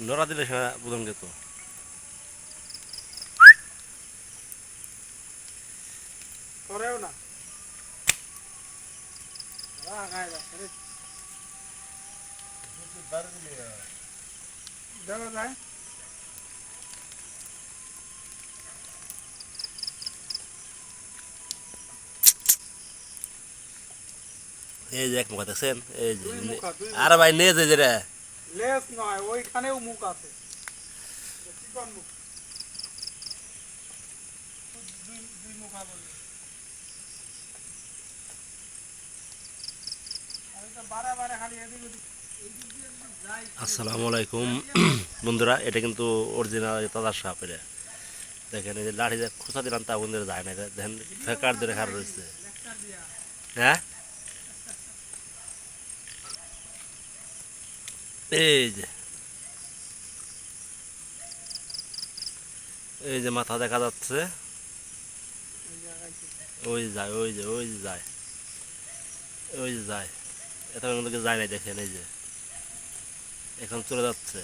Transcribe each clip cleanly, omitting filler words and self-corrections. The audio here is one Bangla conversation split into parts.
নড়া দিলে সেটা বুঝন গেত করেও না গায়ে যাচ্ছে রে দেখা যায় এই যে এক মুখ দেখছেন এই যে দুই মুখা দুই আরে মুখা ভাই নে যে রে লেস নয় ওইখানেও মুখ আছে চিকন মুখ দুই দুই মুখা বলি আমি তো বারে বারে খালি এদিক ওদিক এইদিক দিয়ে যাই আসসালামু আলাইকুম বন্ধুরা এটা কিন্তু অরিজিনাল তাজার সাপ এটা দেখেন এই যে লাঠি যে খোঁচা দিলাম তা বন্ধুরা যায় না এটা দেখেন ফেকার ধরে খার রয়েছে লেকচার দিয়া হ্যাঁ এই যে এই যে মাথা দেখা যাচ্ছে ওই জায়গায় ওই যে যায় ওই যে ওই যে যায় ওই যে যায় এটা কিন্তু যায় না দেখেন এই যে এখন চলে যাচ্ছে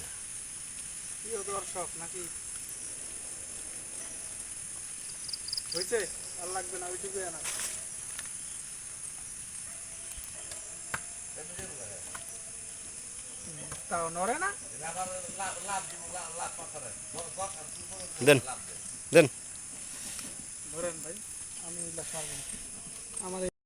প্রিয় দর্শক নাকি হয়েছে আর লাগবে না ওইটুকু না তাও নড়ে না দেন দেন ধরেন ভাই আমি এগুলা পারবো না আমাদের